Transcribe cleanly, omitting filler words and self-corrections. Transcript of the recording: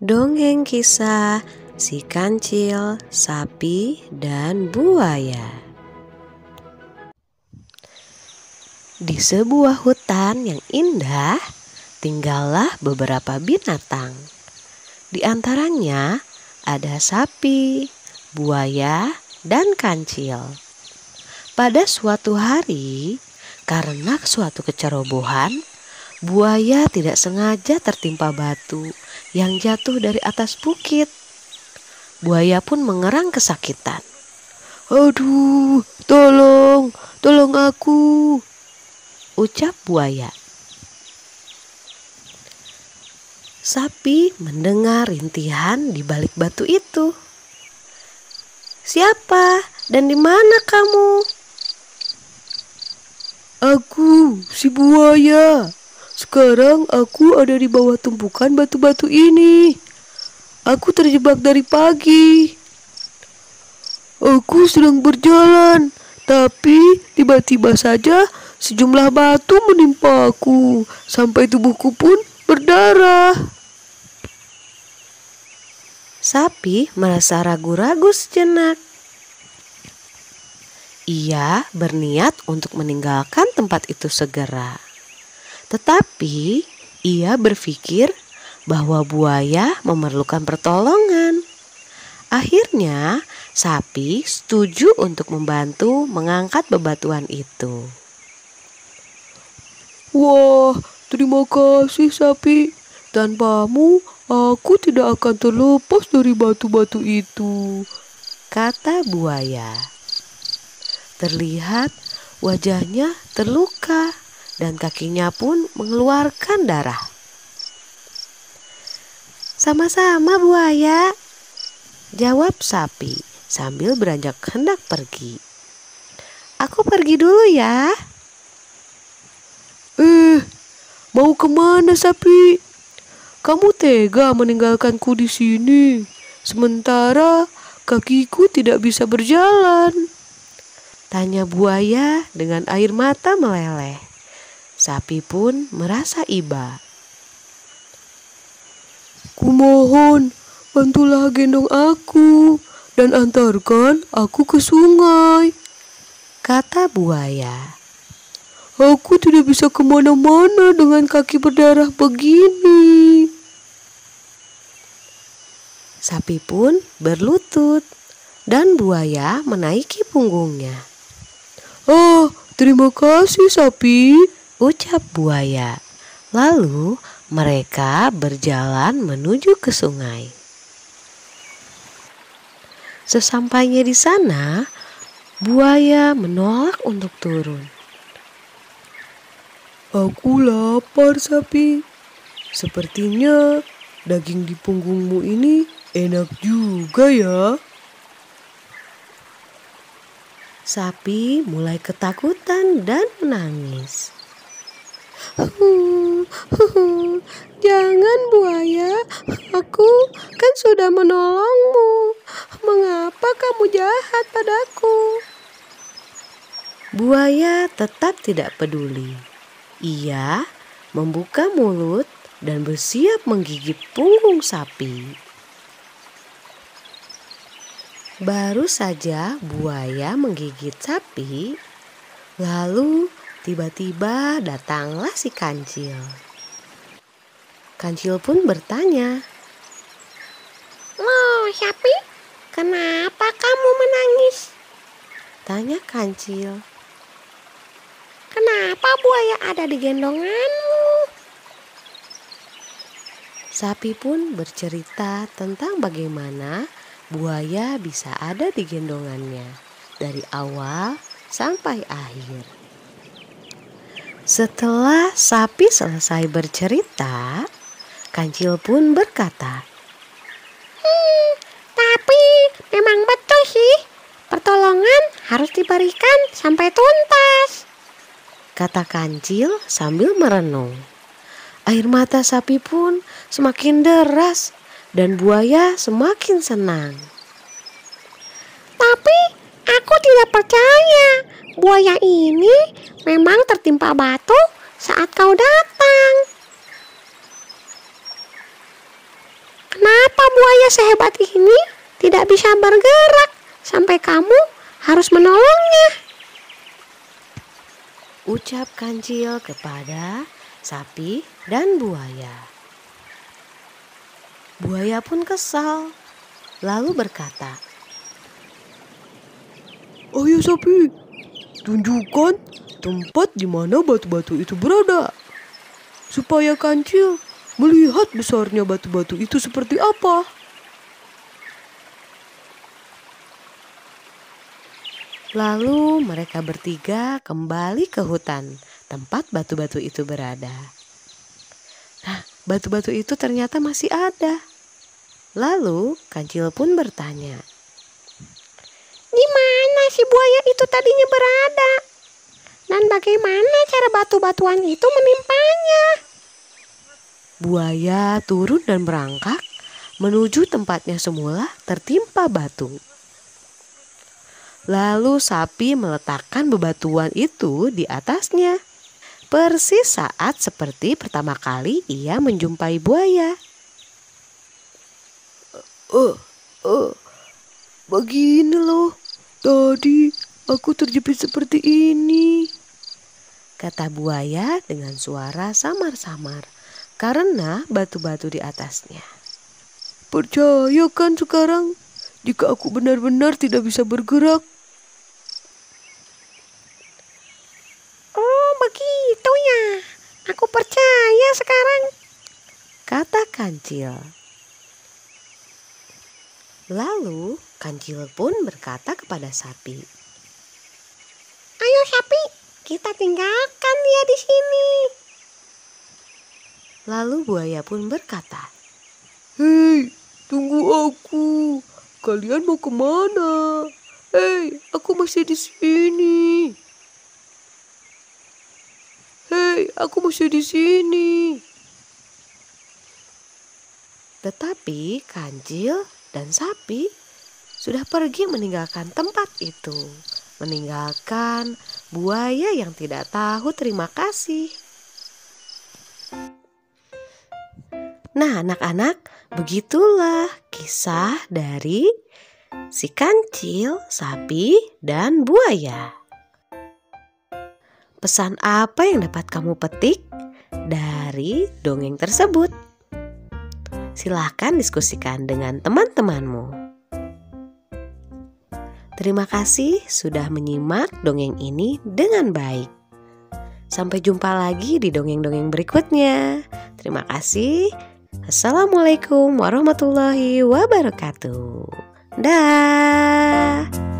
Dongeng kisah si kancil, sapi, dan buaya. Di sebuah hutan yang indah, tinggallah beberapa binatang. Di antaranya ada sapi, buaya, dan kancil. Pada suatu hari, karena suatu kecerobohan, buaya tidak sengaja tertimpa batu yang jatuh dari atas bukit. Buaya pun mengerang kesakitan. "Aduh, tolong aku," ucap buaya. Sapi mendengar rintihan di balik batu itu. "Siapa dan di mana kamu?" "Aku, si buaya. Sekarang aku ada di bawah tumpukan batu-batu ini. Aku terjebak dari pagi. Aku sedang berjalan, tapi tiba-tiba saja sejumlah batu menimpa aku sampai tubuhku pun berdarah." Sapi merasa ragu-ragu sejenak. Ia berniat untuk meninggalkan tempat itu segera. Tetapi ia berpikir bahwa buaya memerlukan pertolongan. Akhirnya sapi setuju untuk membantu mengangkat bebatuan itu. "Wah, terima kasih sapi. Tanpamu aku tidak akan terlepas dari batu-batu itu," kata buaya. Terlihat wajahnya terluka dan kakinya pun mengeluarkan darah. "Sama-sama buaya," jawab sapi sambil beranjak hendak pergi. "Aku pergi dulu ya." Mau kemana sapi? Kamu tega meninggalkanku di sini, sementara kakiku tidak bisa berjalan?" tanya buaya dengan air mata meleleh. Sapi pun merasa iba. "Kumohon, bantulah gendong aku dan antarkan aku ke sungai," kata buaya. "Aku tidak bisa kemana-mana dengan kaki berdarah begini." Sapi pun berlutut dan buaya menaiki punggungnya. "Oh, terima kasih sapi," ucap buaya. Lalu mereka berjalan menuju ke sungai. Sesampainya di sana, buaya menolak untuk turun. "Aku lapar sapi. Sepertinya daging di punggungmu ini enak juga ya." Sapi mulai ketakutan dan menangis. "Jangan buaya, aku kan sudah menolongmu. Mengapa kamu jahat padaku?" Buaya tetap tidak peduli. Ia membuka mulut dan bersiap menggigit punggung sapi. Baru saja buaya menggigit sapi, lalu tiba-tiba datanglah si kancil. Kancil pun bertanya, "Loh, sapi, kenapa kamu menangis? tanya kancil. Kenapa buaya ada di gendonganmu?" Sapi pun bercerita tentang bagaimana buaya bisa ada di gendongannya dari awal sampai akhir. Setelah sapi selesai bercerita, kancil pun berkata, Tapi memang betul sih, pertolongan harus diberikan sampai tuntas. kata kancil sambil merenung. Air mata sapi pun semakin deras dan buaya semakin senang. Tapi aku tidak percaya buaya ini memang tertimpa batu saat kau datang. Kenapa buaya sehebat ini tidak bisa bergerak sampai kamu harus menolongnya. Ucap Kancil kepada sapi dan buaya. Buaya pun kesal, lalu berkata, Ayo sapi, tunjukkan tempat di mana batu-batu itu berada, supaya Kancil melihat besarnya batu-batu itu seperti apa. Lalu mereka bertiga kembali ke hutan tempat batu-batu itu berada. Nah, batu-batu itu ternyata masih ada. Lalu Kancil pun bertanya, Di mana si buaya itu tadinya berada? Dan bagaimana cara batu-batuan itu menimpanya? buaya turun dan merangkak menuju tempatnya semula tertimpa batu. Lalu sapi meletakkan bebatuan itu di atasnya, persis saat seperti pertama kali ia menjumpai buaya. Begini loh, tadi aku terjepit seperti ini, Kata buaya dengan suara samar-samar karena batu-batu di atasnya. Percaya kan sekarang jika aku benar-benar tidak bisa bergerak? Oh, begitu ya. Aku percaya sekarang. Kata Kancil. Lalu Kancil pun berkata kepada sapi, Ayo sapi, kita tinggalkan dia di sini. Lalu buaya pun berkata, Hei, tunggu aku. Kalian mau kemana? Hei, aku masih di sini. Hei, aku masih di sini. Tetapi Kancil dan sapi sudah pergi meninggalkan tempat itu, meninggalkan buaya yang tidak tahu terima kasih. Nah, anak-anak, begitulah kisah dari si Kancil, sapi, dan buaya. Pesan apa yang dapat kamu petik dari dongeng tersebut? Silahkan diskusikan dengan teman-temanmu. Terima kasih sudah menyimak dongeng ini dengan baik. Sampai jumpa lagi di dongeng-dongeng berikutnya. Terima kasih. Assalamualaikum warahmatullahi wabarakatuh. Dah.